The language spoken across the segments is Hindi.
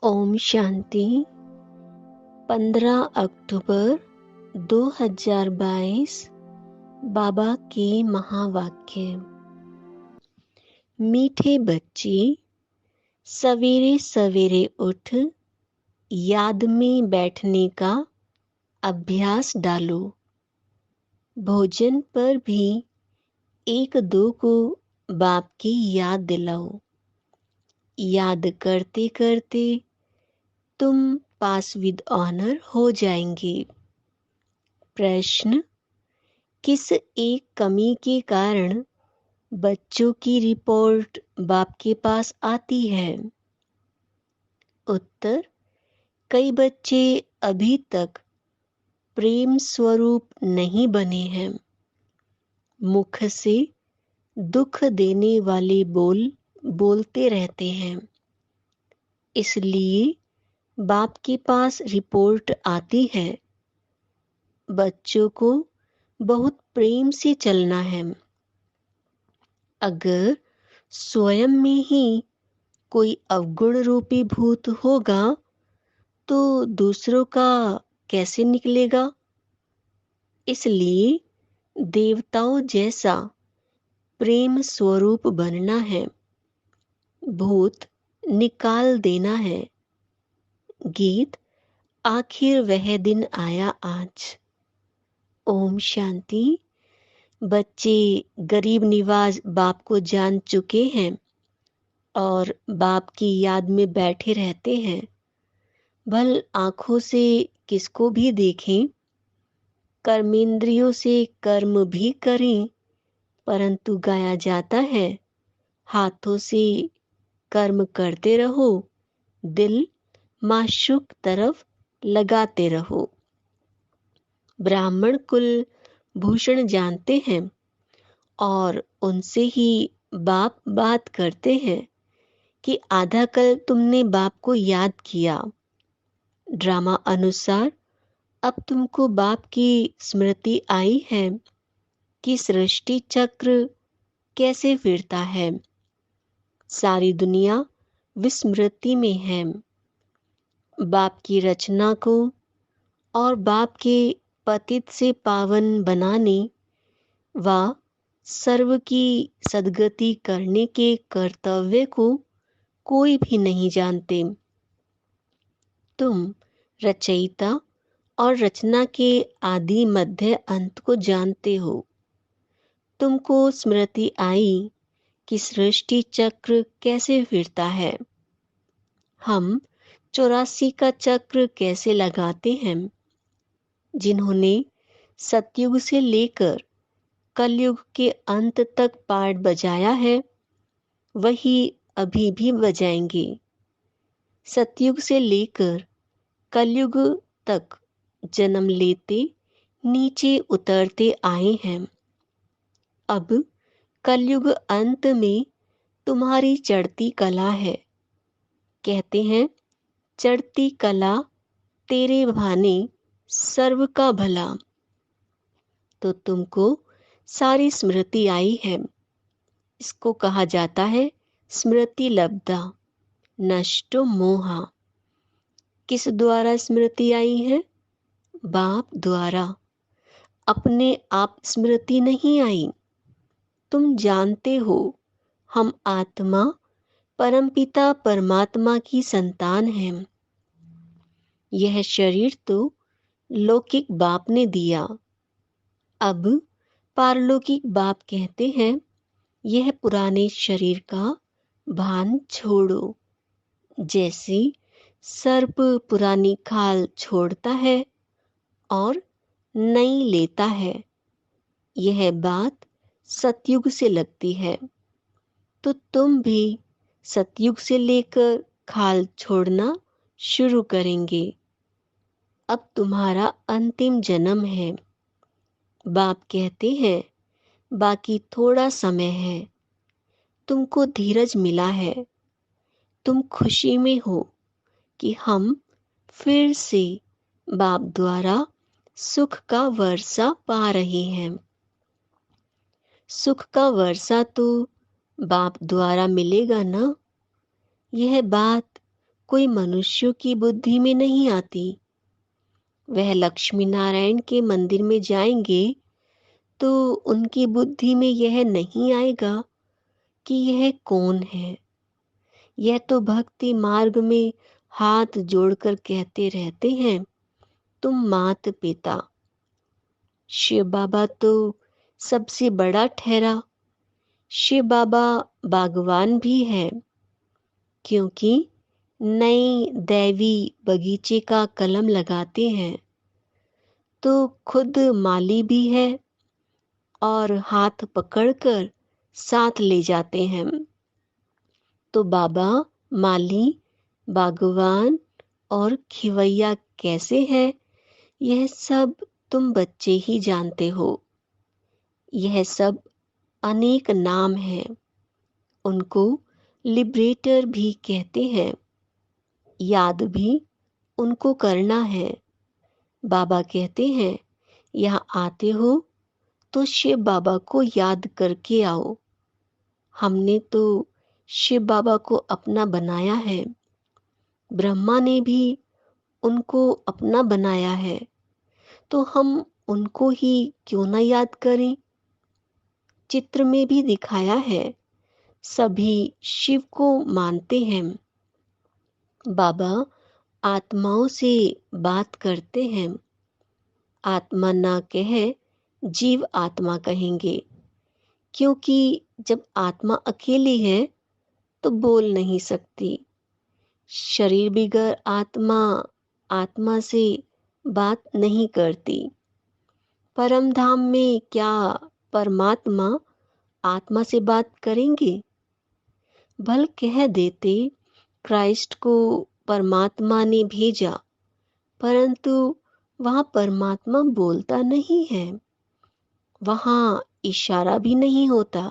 ओम शांति। 15 अक्टूबर 2022। बाबा के महावाक्य। मीठे बच्चे, सवेरे सवेरे उठ याद में बैठने का अभ्यास डालो। भोजन पर भी एक दो को बाप की याद दिलाओ। याद करते करते तुम पास विद ऑनर हो जाएंगे। प्रश्न: किस एक कमी के कारण बच्चों की रिपोर्ट बाप के पास आती है? उत्तर: कई बच्चे अभी तक प्रेम स्वरूप नहीं बने हैं। मुख से दुख देने वाले बोल बोलते रहते हैं, इसलिए बाप के पास रिपोर्ट आती है। बच्चों को बहुत प्रेम से चलना है। अगर स्वयं में ही कोई अवगुण रूपी भूत होगा तो दूसरों का कैसे निकलेगा? इसलिए देवताओं जैसा प्रेम स्वरूप बनना है, भूत निकाल देना है। गीत: आखिर वह दिन आया आज। ओम शांति। बच्चे गरीब निवाज बाप को जान चुके हैं और बाप की याद में बैठे रहते हैं। भल आंखों से किसको भी देखें, कर्मेंद्रियों से कर्म भी करें, परंतु गाया जाता है, हाथों से कर्म करते रहो, दिल माशूक तरफ लगाते रहो। ब्राह्मण कुल भूषण जानते हैं और उनसे ही बाप बात करते हैं कि आधा कल तुमने बाप को याद किया। ड्रामा अनुसार अब तुमको बाप की स्मृति आई है कि सृष्टि चक्र कैसे फिरता है। सारी दुनिया विस्मृति में है। बाप की रचना को और बाप के पतित से पावन बनाने व सर्व की सद्गति करने के कर्तव्य को कोई भी नहीं जानते। तुम रचयिता और रचना के आदि मध्य अंत को जानते हो। तुमको स्मृति आई कि सृष्टि चक्र कैसे फिरता है। हम 84 का चक्र कैसे लगाते हैं। जिन्होंने सतयुग से लेकर कलयुग के अंत तक पाठ बजाया है, वही अभी भी बजाएंगे। सतयुग से लेकर कलयुग तक जन्म लेते नीचे उतरते आए हैं। अब कलयुग अंत में तुम्हारी चढ़ती कला है। कहते हैं, चढ़ती कला तेरे भाने सर्व का भला। तो तुमको सारी स्मृति आई है। इसको कहा जाता है स्मृति लब्धा नष्टो मोहा। किस द्वारा स्मृति आई है? बाप द्वारा। अपने आप स्मृति नहीं आई। तुम जानते हो हम आत्मा परमपिता परमात्मा की संतान हैं। यह शरीर तो लौकिक बाप ने दिया। अब पारलौकिक बाप कहते हैं, यह पुराने शरीर का भान छोड़ो। जैसे सर्प पुरानी खाल छोड़ता है और नई लेता है, यह बात सतयुग से लगती है। तो तुम भी सतयुग से लेकर खाल छोड़ना शुरू करेंगे। अब तुम्हारा अंतिम जन्म है। बाप कहते हैं, बाकी थोड़ा समय है। तुमको धीरज मिला है। तुम खुशी में हो कि हम फिर से बाप द्वारा सुख का वर्षा पा रहे हैं। सुख का वर्षा तो बाप द्वारा मिलेगा ना। यह बात कोई मनुष्यों की बुद्धि में नहीं आती। वह लक्ष्मी नारायण के मंदिर में जाएंगे तो उनकी बुद्धि में यह नहीं आएगा कि यह कौन है। यह तो भक्ति मार्ग में हाथ जोड़कर कहते रहते हैं, तुम मात पिता। शिव बाबा तो सबसे बड़ा ठहरा। शिव बाबा बागवान भी है, क्योंकि नई दैवी बगीचे का कलम लगाते हैं तो खुद माली भी है और हाथ पकड़कर साथ ले जाते हैं। तो बाबा माली, बागवान और खिवैया कैसे है, यह सब तुम बच्चे ही जानते हो। यह सब अनेक नाम हैं। उनको लिबरेटर भी कहते हैं। याद भी उनको करना है। बाबा कहते हैं, यहाँ आते हो तो शिव बाबा को याद करके आओ। हमने तो शिव बाबा को अपना बनाया है। ब्रह्मा ने भी उनको अपना बनाया है, तो हम उनको ही क्यों न याद करें। चित्र में भी दिखाया है, सभी शिव को मानते हैं। बाबा आत्माओं से बात करते हैं। आत्मा ना कहे, जीव आत्मा कहेंगे, क्योंकि जब आत्मा अकेली है तो बोल नहीं सकती। शरीर बिगर आत्मा आत्मा से बात नहीं करती। परम धाम में क्या परमात्मा आत्मा से बात करेंगे? भल कह देते क्राइस्ट को परमात्मा ने भेजा, परंतु वहां परमात्मा बोलता नहीं है। वहां इशारा भी नहीं होता।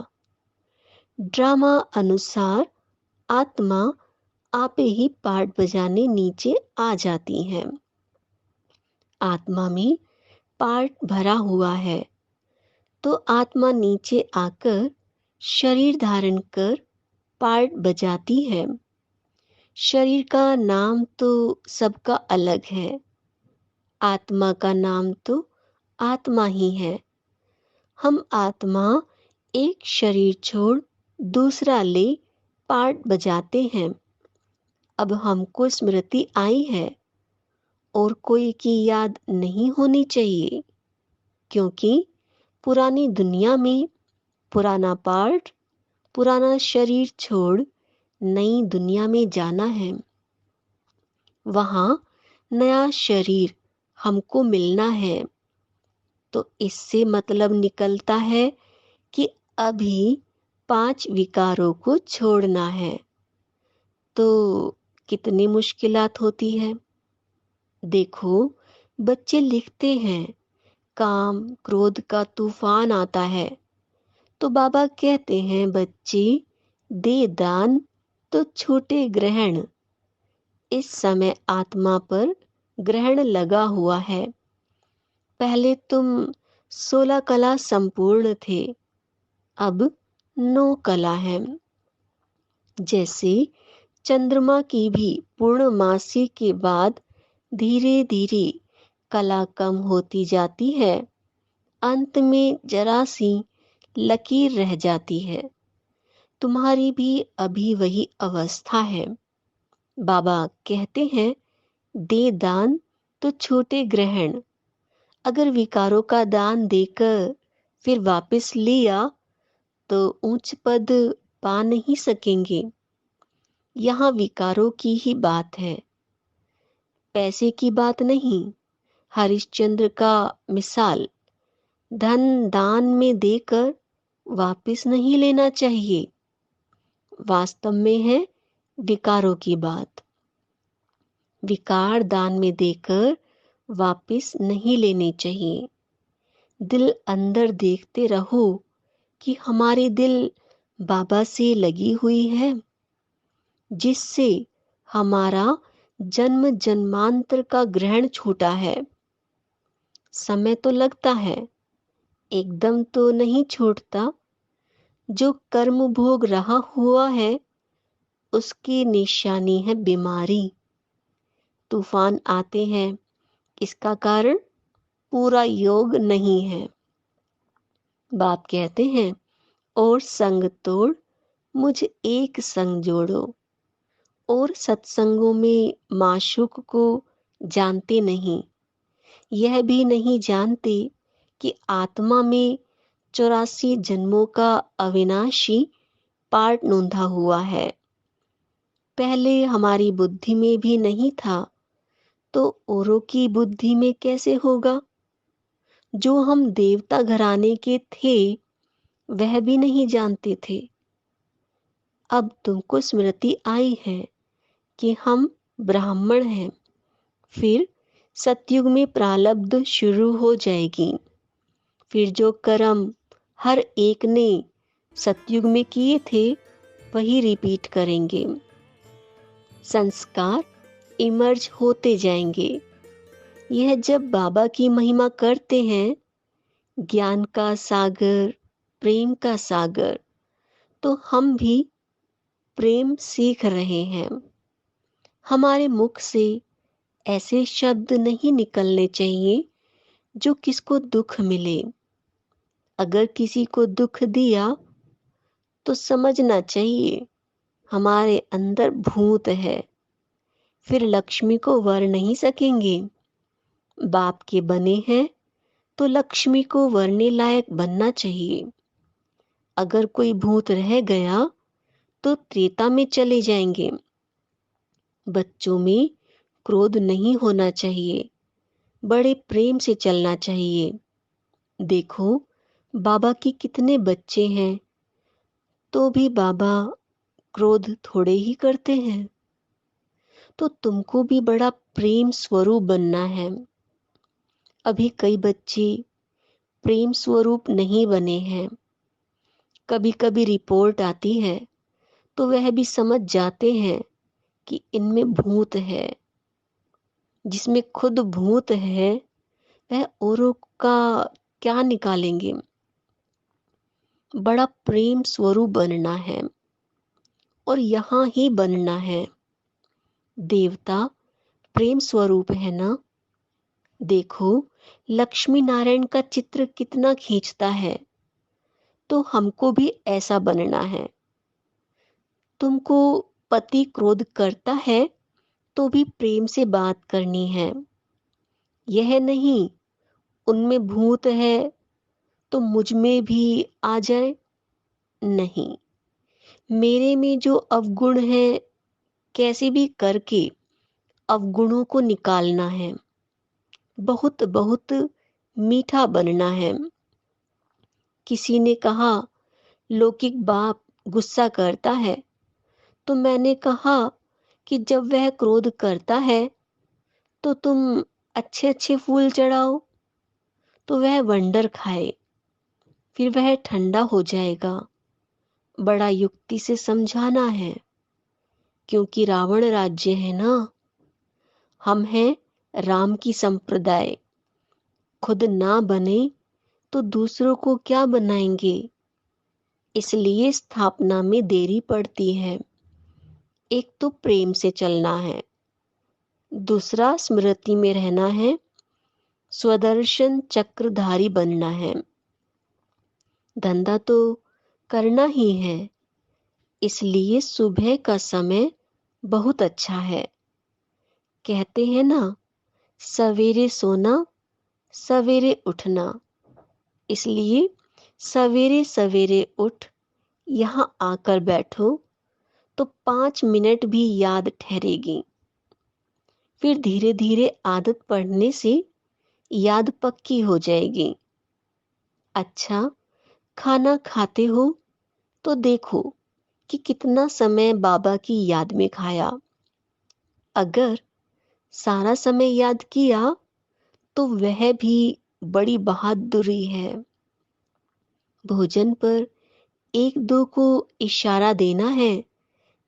ड्रामा अनुसार आत्मा आपे ही पार्ट बजाने नीचे आ जाती है। आत्मा में पार्ट भरा हुआ है तो आत्मा नीचे आकर शरीर धारण कर पार्ट बजाती है। शरीर का नाम तो सबका अलग है। आत्मा का नाम तो आत्मा ही है। हम आत्मा एक शरीर छोड़ दूसरा ले पार्ट बजाते हैं। अब हमको स्मृति आई है और कोई की याद नहीं होनी चाहिए, क्योंकि पुरानी दुनिया में पुराना पार्ट, पुराना शरीर छोड़ नई दुनिया में जाना है। वहां नया शरीर हमको मिलना है। तो इससे मतलब निकलता है कि अभी 5 विकारों को छोड़ना है। तो कितनी मुश्किलात होती है। देखो, बच्चे लिखते हैं, काम क्रोध का तूफान आता है तो बाबा कहते हैं, बच्चे दे दान तो छोटे ग्रहण। इस समय आत्मा पर ग्रहण लगा हुआ है। पहले तुम 16 कला संपूर्ण थे, अब 9 कला है। जैसे चंद्रमा की भी पूर्णमासी के बाद धीरे धीरे कला कम होती जाती है, अंत में जरा सी लकीर रह जाती है। तुम्हारी भी अभी वही अवस्था है। बाबा कहते हैं, दे दान तो छोटे ग्रहण। अगर विकारों का दान देकर फिर वापस लिया तो ऊंच पद पा नहीं सकेंगे। यहाँ विकारों की ही बात है, पैसे की बात नहीं। हरिश्चंद्र का मिसाल, धन दान में देकर वापस नहीं लेना चाहिए। वास्तव में है विकारों की बात। विकार दान में देकर वापस नहीं लेने चाहिए। दिल अंदर देखते रहो कि हमारी दिल बाबा से लगी हुई है, जिससे हमारा जन्म जन्मांतर का ग्रहण छूटा है। समय तो लगता है, एकदम तो नहीं छूटता। जो कर्म भोग रहा हुआ है उसकी निशानी है बीमारी। तूफान आते हैं, इसका कारण पूरा योग नहीं है। बाप कहते हैं, और संग तोड़ मुझ एक संग जोड़ो। और सत्संगों में माशूक को जानते नहीं, यह भी नहीं जानते कि आत्मा में 84 जन्मों का अविनाशी पार्ट नोंधा हुआ है। पहले हमारी बुद्धि में भी नहीं था, तो औरों की बुद्धि में कैसे होगा? जो हम देवता घराने के थे, वह भी नहीं जानते थे। अब तुमको स्मृति आई है कि हम ब्राह्मण हैं। फिर सतयुग में प्रारब्ध शुरू हो जाएगी। फिर जो कर्म हर एक ने सतयुग में किए थे, वही रिपीट करेंगे। संस्कार इमर्ज होते जाएंगे। यह जब बाबा की महिमा करते हैं, ज्ञान का सागर, प्रेम का सागर, तो हम भी प्रेम सीख रहे हैं। हमारे मुख से ऐसे शब्द नहीं निकलने चाहिए जो किसको दुख मिले। अगर किसी को दुख दिया तो समझना चाहिए हमारे अंदर भूत है। फिर लक्ष्मी को वर नहीं सकेंगे। बाप के बने हैं तो लक्ष्मी को वरने लायक बनना चाहिए। अगर कोई भूत रह गया तो त्रेता में चले जाएंगे। बच्चों में क्रोध नहीं होना चाहिए, बड़े प्रेम से चलना चाहिए। देखो बाबा की कितने बच्चे हैं, तो भी बाबा क्रोध थोड़े ही करते हैं। तो तुमको भी बड़ा प्रेम स्वरूप बनना है। अभी कई बच्चे प्रेम स्वरूप नहीं बने हैं। कभी कभी रिपोर्ट आती है तो वह भी समझ जाते हैं कि इनमें भूत है। जिसमें खुद भूत है, वह औरों का क्या निकालेंगे? बड़ा प्रेम स्वरूप बनना है और यहाँ ही बनना है। देवता प्रेम स्वरूप है ना। देखो लक्ष्मी नारायण का चित्र कितना खींचता है, तो हमको भी ऐसा बनना है। तुमको पति क्रोध करता है तो भी प्रेम से बात करनी है। यह नहीं उनमें भूत है तो मुझ में भी आ जाए, नहीं। मेरे में जो अवगुण है, कैसे भी करके अवगुणों को निकालना है। बहुत बहुत मीठा बनना है। किसी ने कहा लौकिक बाप गुस्सा करता है, तो मैंने कहा कि जब वह क्रोध करता है तो तुम अच्छे अच्छे फूल चढ़ाओ, तो वह वंडर खाए, फिर वह ठंडा हो जाएगा। बड़ा युक्ति से समझाना है, क्योंकि रावण राज्य है ना। हम हैं राम की संप्रदाय। खुद ना बने तो दूसरों को क्या बनाएंगे? इसलिए स्थापना में देरी पड़ती है। एक तो प्रेम से चलना है, दूसरा स्मृति में रहना है, स्वदर्शन चक्रधारी बनना है। धंधा तो करना ही है, इसलिए सुबह का समय बहुत अच्छा है। कहते हैं ना, सवेरे सोना सवेरे उठना। इसलिए सवेरे सवेरे उठ यहाँ आकर बैठो तो 5 मिनट भी याद ठहरेगी। फिर धीरे धीरे आदत पड़ने से याद पक्की हो जाएगी। अच्छा, खाना खाते हो तो देखो कि कितना समय बाबा की याद में खाया। अगर सारा समय याद किया तो वह भी बड़ी बहादुरी है। भोजन पर एक दो को इशारा देना है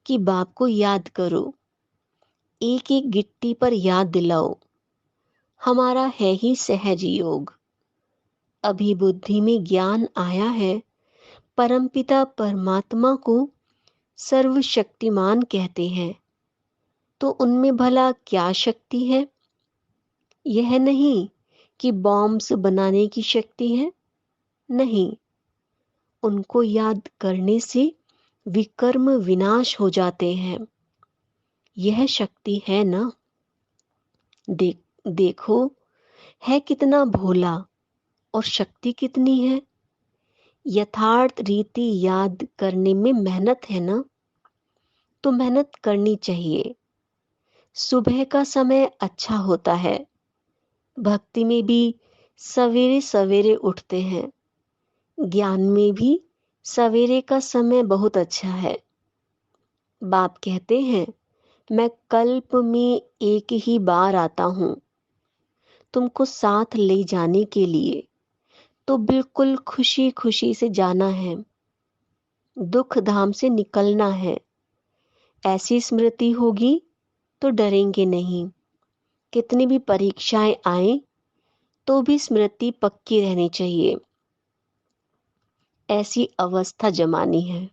कि बाप को याद करो। एक एक गिट्टी पर याद दिलाओ। हमारा है ही सहज योग। अभी बुद्धि में ज्ञान आया है, परमपिता परमात्मा को सर्वशक्तिमान कहते हैं, तो उनमें भला क्या शक्ति है? यह नहीं कि बॉम्ब्स बनाने की शक्ति है, नहीं। उनको याद करने से विकर्म विनाश हो जाते हैं। यह शक्ति है ना? देखो, है कितना भोला और शक्ति कितनी है। यथार्थ रीति याद करने में मेहनत है ना, तो मेहनत करनी चाहिए। सुबह का समय अच्छा होता है। भक्ति में भी सवेरे सवेरे उठते हैं। ज्ञान में भी सवेरे का समय बहुत अच्छा है। बाप कहते हैं, मैं कल्प में एक ही बार आता हूँ तुमको साथ ले जाने के लिए, तो बिल्कुल खुशी खुशी से जाना है, दुख धाम से निकलना है। ऐसी स्मृति होगी तो डरेंगे नहीं। कितनी भी परीक्षाएं आए तो भी स्मृति पक्की रहनी चाहिए। ऐसी अवस्था जमानी है।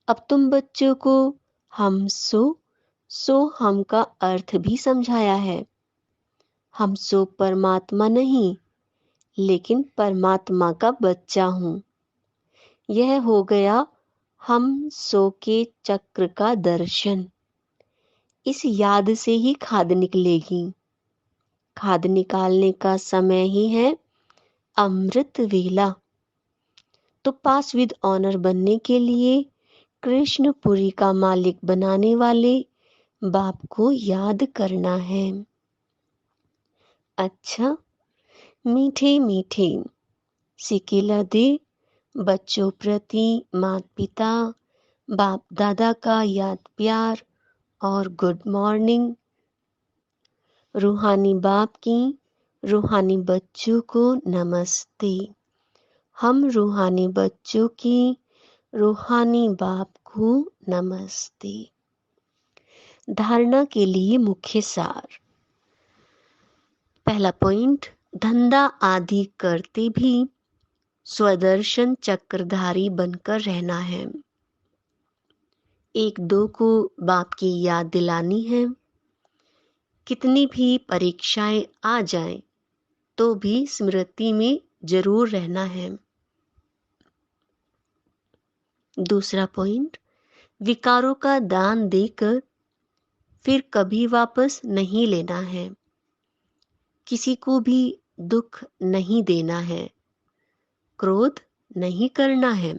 अब तुम बच्चों को हम सो हम का अर्थ भी समझाया है। हम सो परमात्मा नहीं, लेकिन परमात्मा का बच्चा हूं। यह हो गया हम सो के चक्र का दर्शन। इस याद से ही खाद निकलेगी। खाद निकालने का समय ही है अमृत वेला। तो पास विद ऑनर बनने के लिए कृष्णपुरी का मालिक बनाने वाले बाप को याद करना है। अच्छा, मीठे मीठे सिकेला दे बच्चों प्रति माता पिता बाप दादा का याद प्यार और गुड मॉर्निंग। रूहानी बाप की रूहानी बच्चों को नमस्ते। हम रूहानी बच्चों की रूहानी बाप को नमस्ते। धारणा के लिए मुख्य सार। पहला पॉइंट, धंधा आदि करते भी स्वदर्शन चक्रधारी बनकर रहना है। एक दो को बाप की याद दिलानी है। कितनी भी परीक्षाएं आ जाएं तो भी स्मृति में जरूर रहना है। दूसरा पॉइंट, विकारों का दान देकर फिर कभी वापस नहीं लेना है। किसी को भी दुख नहीं देना है, क्रोध नहीं करना है।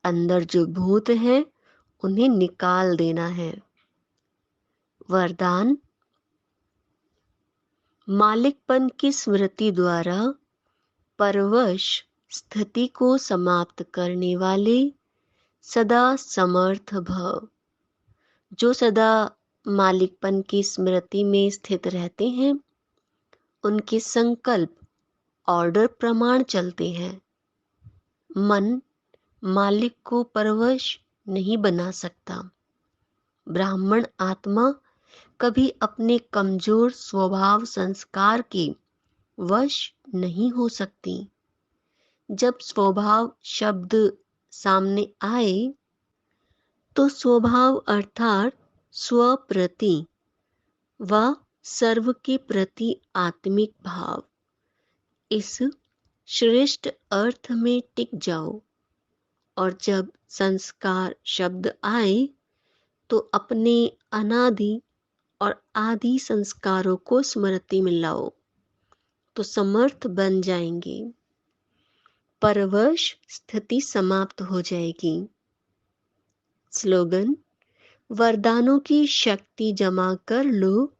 अंदर जो भूत है उन्हें निकाल देना है। वरदान, मालिकपन की स्मृति द्वारा परवश स्थिति को समाप्त करने वाले सदा समर्थ भव। जो सदा मालिकपन की स्मृति में स्थित रहते हैं, उनके संकल्प ऑर्डर प्रमाण चलते हैं। मन मालिक को परवश नहीं बना सकता। ब्राह्मण आत्मा कभी अपने कमजोर स्वभाव संस्कार के वश नहीं हो सकती। जब स्वभाव शब्द सामने आए तो स्वभाव अर्थात स्वप्रति व सर्व के प्रति आत्मिक भाव, इस श्रेष्ठ अर्थ में टिक जाओ। और जब संस्कार शब्द आए तो अपने अनादि और आदि संस्कारों को स्मृति में लाओ, तो समर्थ बन जाएंगे। परवश स्थिति समाप्त हो जाएगी। स्लोगन, वरदानों की शक्ति जमा कर लो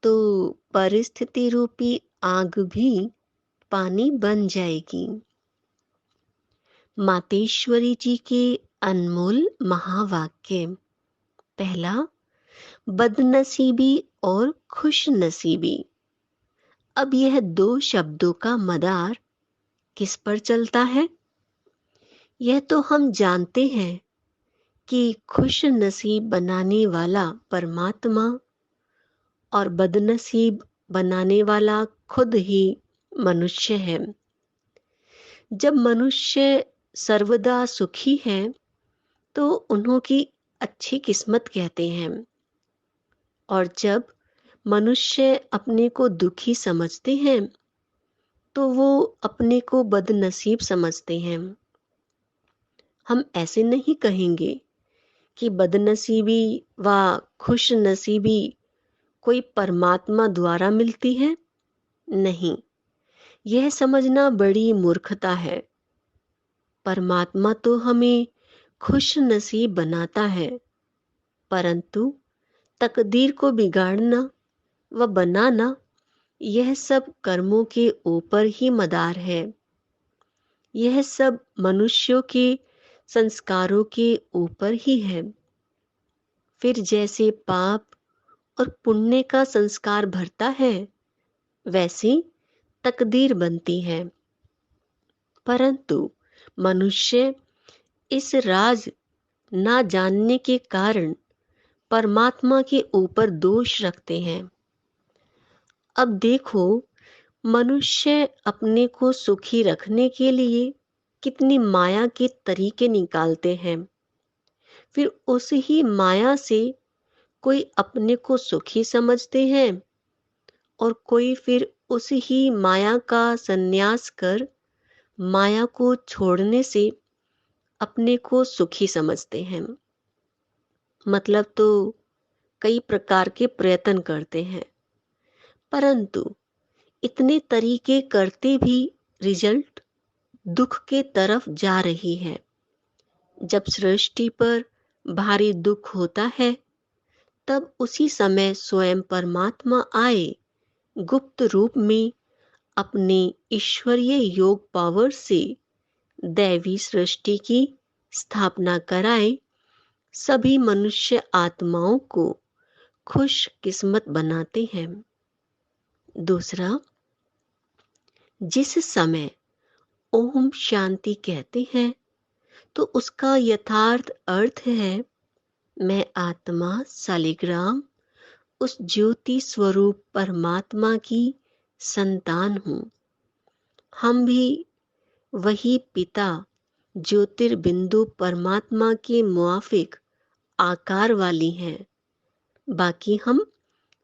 तो परिस्थिति रूपी आग भी पानी बन जाएगी। मातेश्वरी जी के अनमोल महावाक्य। पहला, बदनसीबी और खुशनसीबी। अब यह दो शब्दों का मदार किस पर चलता है? यह तो हम जानते हैं कि खुश नसीब बनाने वाला परमात्मा और बदनसीब बनाने वाला खुद ही मनुष्य है। जब मनुष्य सर्वदा सुखी है तो उन्हों की अच्छी किस्मत कहते हैं। और जब मनुष्य अपने को दुखी समझते हैं तो वो अपने को बदनसीब समझते हैं। हम ऐसे नहीं कहेंगे कि बदनसीबी व खुश नसीबी कोई परमात्मा द्वारा मिलती है। नहीं, यह समझना बड़ी मूर्खता है। परमात्मा तो हमें खुश नसीब बनाता है, परंतु तकदीर को बिगाड़ना व बनाना यह सब कर्मों के ऊपर ही मदार है। यह सब मनुष्यों के संस्कारों के ऊपर ही है। फिर जैसे पाप और पुण्य का संस्कार भरता है, वैसी तकदीर बनती है। परंतु मनुष्य इस राज ना जानने के कारण परमात्मा के ऊपर दोष रखते हैं। अब देखो, मनुष्य अपने को सुखी रखने के लिए कितनी माया के तरीके निकालते हैं। फिर उस ही माया से कोई अपने को सुखी समझते हैं और कोई फिर उस ही माया का संन्यास कर माया को छोड़ने से अपने को सुखी समझते हैं। मतलब तो कई प्रकार के प्रयत्न करते हैं, परंतु इतने तरीके करते भी रिजल्ट दुख के तरफ जा रही है। जब सृष्टि पर भारी दुख होता है, तब उसी समय स्वयं परमात्मा आए गुप्त रूप में अपने ईश्वरीय योग पावर से दैवी सृष्टि की स्थापना कराए सभी मनुष्य आत्माओं को खुश किस्मत बनाते हैं। दूसरा, जिस समय ओम शांति कहते हैं तो उसका यथार्थ अर्थ है, मैं आत्मा शालिग्राम उस ज्योति स्वरूप परमात्मा की संतान हूँ। हम भी वही पिता ज्योतिर्बिंदु परमात्मा के मुआफिक आकार वाली हैं। बाकी हम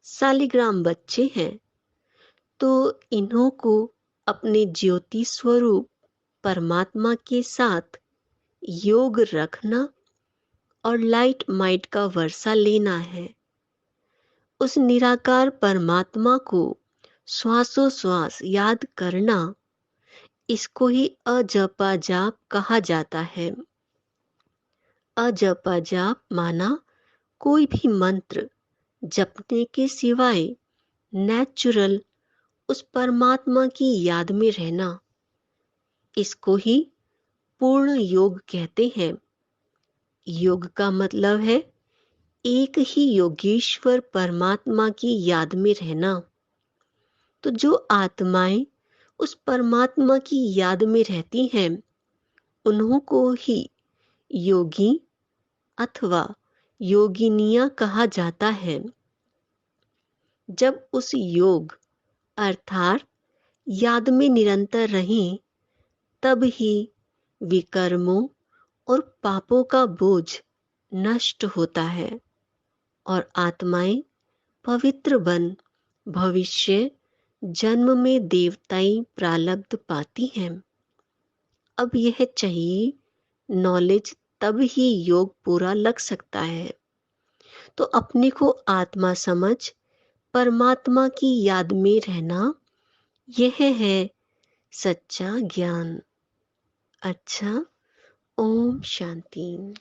शालिग्राम बच्चे हैं। तो इन्हों को अपने ज्योति स्वरूप परमात्मा के साथ योग रखना और लाइट माइट का वर्षा लेना है। उस निराकार परमात्मा को श्वासोश्वास याद करना, इसको ही अजपा जाप कहा जाता है। अजपा जाप माना कोई भी मंत्र जपने के सिवाय नेचुरल उस परमात्मा की याद में रहना। इसको ही पूर्ण योग कहते हैं। योग का मतलब है एक ही योगेश्वर परमात्मा की याद में रहना। तो जो आत्माएं उस परमात्मा की याद में रहती हैं, उन्हों को ही योगी अथवा योगिनियां कहा जाता है। जब उस योग अर्थात याद में निरंतर रहें, तब ही विकर्मों और पापों का बोझ नष्ट होता है और आत्माएं पवित्र बन भविष्य जन्म में देवताई प्रालब्ध पाती हैं। अब यह चाहिए नॉलेज, तब ही योग पूरा लग सकता है। तो अपने को आत्मा समझ परमात्मा की याद में रहना, यह है सच्चा ज्ञान। अच्छा, ओम शांति।